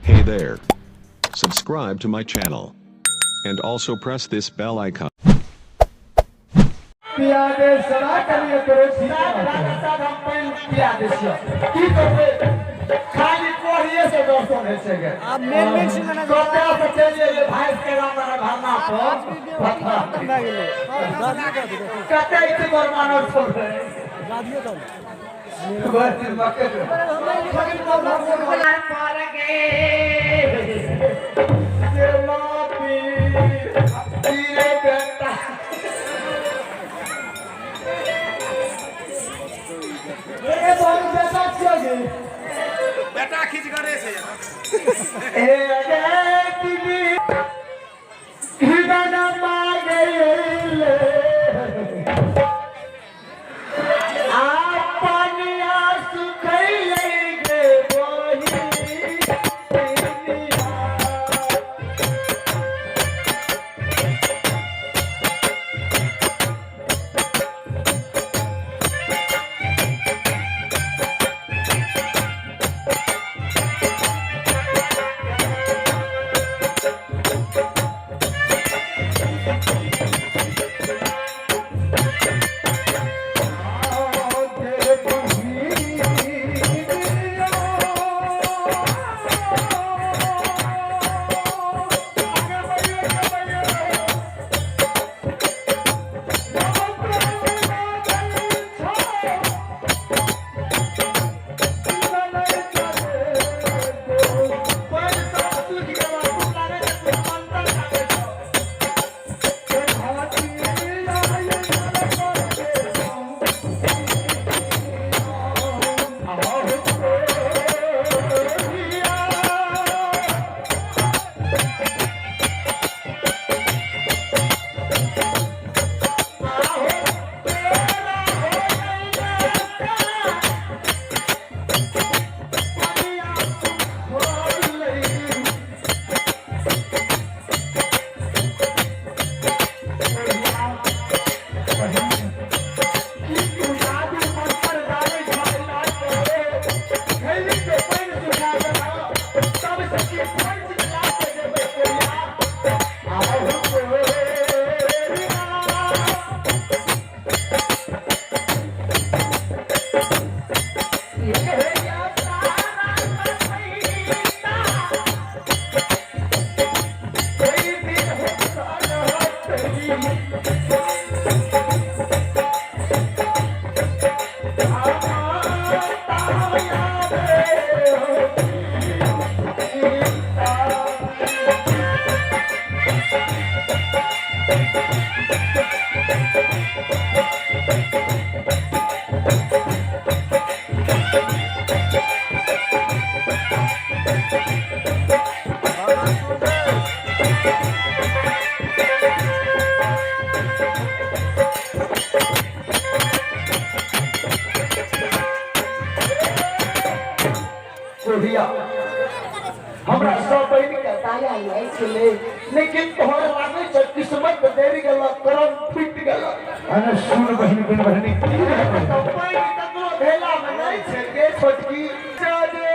Hey there. Subscribe to my channel. And also press this bell icon. आप main सिंगना भाई के भरना बेटा खींच गड़े से हमरा सब बहन के ताया आई छले लेकिन तोहर लागे किस्मत बदल गेल करम फुट गेल अरे सुन बहन बहनी तो कोई तकलो भेला में नहीं छे के छोटकी जादे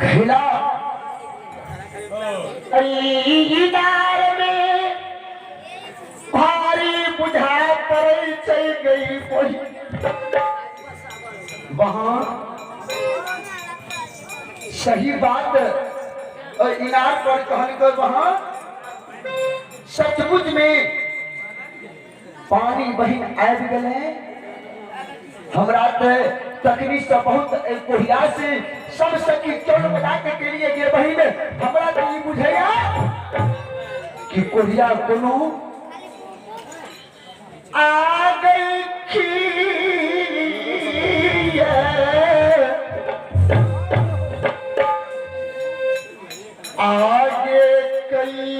घिला इनार में भारी बुझा पड़े चल गई वही वहां सही बात इनार पर कहने को वहां सचमुच में पानी बहिन आबि गए हमरा तकनी से बहुत कोहिया से सब सकी चोर बताने के लिए ये बहिन हमरा तो ये बुझैया कि कोहिया कोनो आ गई आगे कई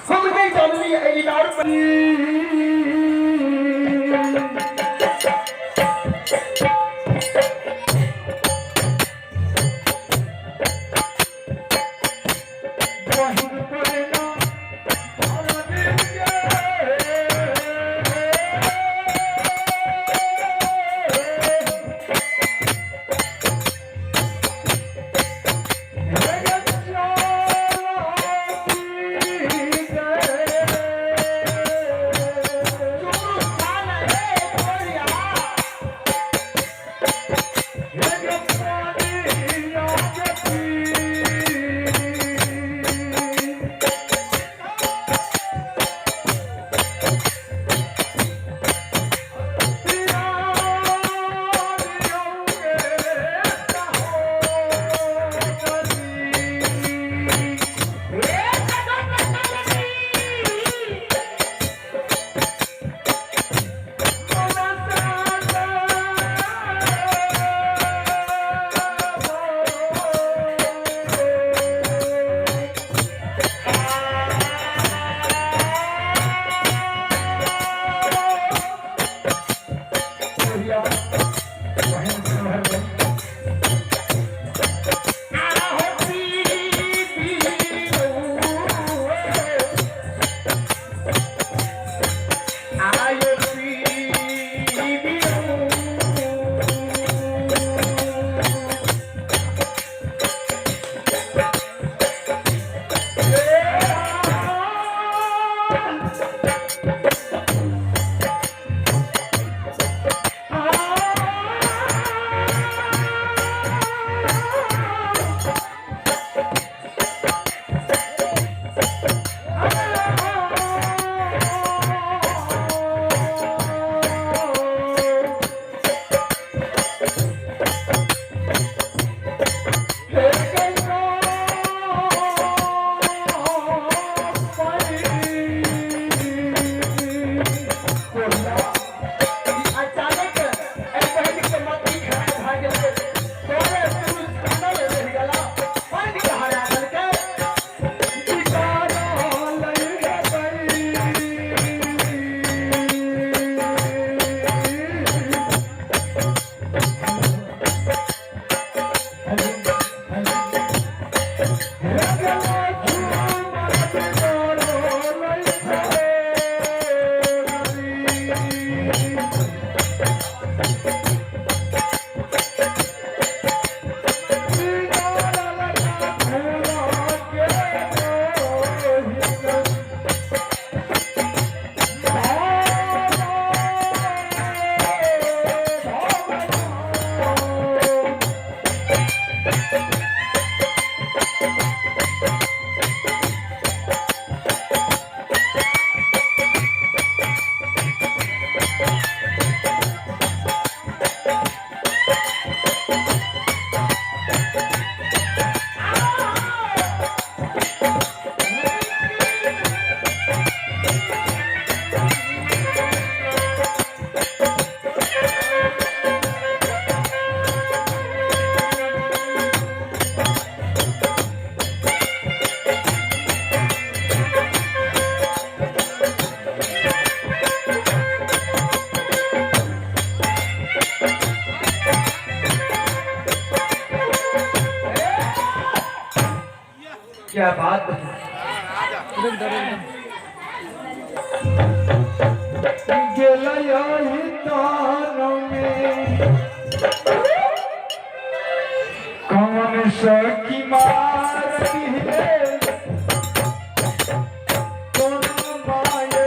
हम नहीं जानली इनार पर क्या बात गेला यही तान में कौन सकी मारती है कौन माया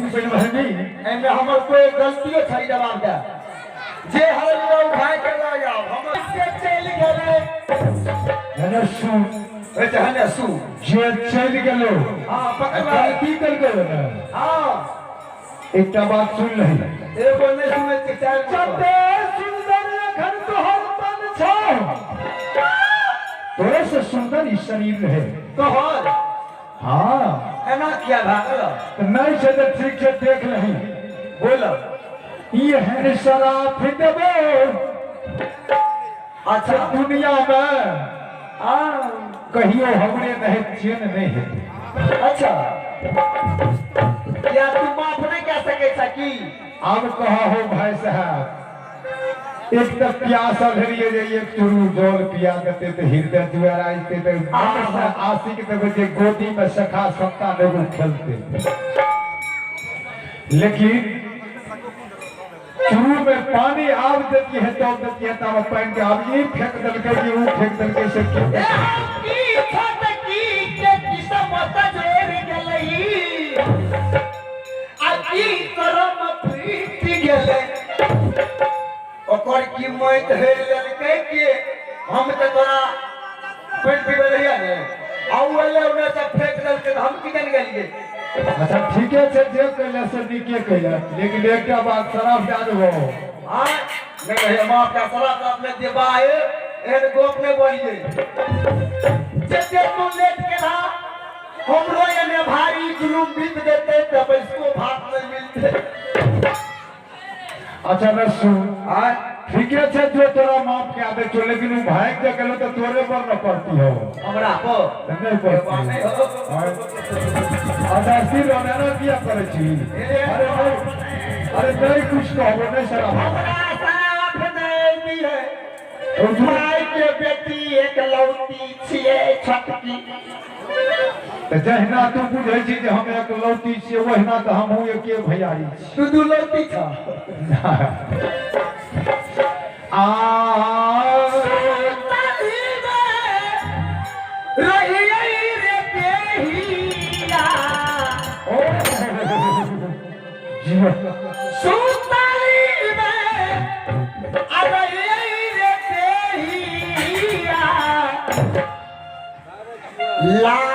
एमे हमर कोई गलतियो छै जवाब दे जे हल लोग भाई के ला जाओ हम से चल गेले हनसु ए हनसु जे चल गेलो हां पकड़ा की कर गेलो ना हां एकटा बात सुन लही एगो नहीं सुने के चाल कते सुंदर अखन तोहर तन छौ तोरे से सुंदर ई शरीर है तोहर हां एना किया भागल तो नहीं से तो ठीक से देख लही बोलो ये है शराब देबो अच्छा दुनिया में कहियो हमरे नहीं चैन नहीं है अच्छा क्या तू माफ नहीं कर सके सकी अब कहा हो भाई साहब एक तो प्यासा धरिए जे एक चुरू जल पिया देते तो हृदय जुआरा आते तो आशिक तो बजे गोदी में सखा सत्ता लोग खेलते लेकिन चुरू में पानी आग देती है तो देती है तब पानी के अब ये फेंक दल के ये वो फेंक दल के से की छोट की के किस्मत जोर गेलई आकी करम प्रीत गेले ओकर की मोइत हेर लेलकै कि हम त तोरा पेट पीबे रहिया ने आउले उने से फेंक देलकै हम किदन गेलिए अच्छा ठीक है से जे कहले से निके कहले लेकिन एकटा बात शराब जान हो हां नहीं कहे मां का शराब अपने देबाए एहन गोप ने बोलिए जे तू लेट के ना हमरो एने भारी जुलूम बीत देते तब इसको भात नहीं मिलते अच्छा मैं सुन हां ठीक है जो तोरा माफ के आदे चो लेकिन वो भाग जा गेलो तो तोरे पर न पड़ती हो हमरा को नहीं पड़ती अदासी रोने ना किया करे छी अरे नहीं कुछ कहबो नहीं सर हमरा साफ नहीं दी है भाई के बेटी एक लौती छिए छटकी तो जहिना तू बुझे छी जे हम एक लौटी छी वहिना तो हम हूं एके भैयारी छी तू दू लौती छ ला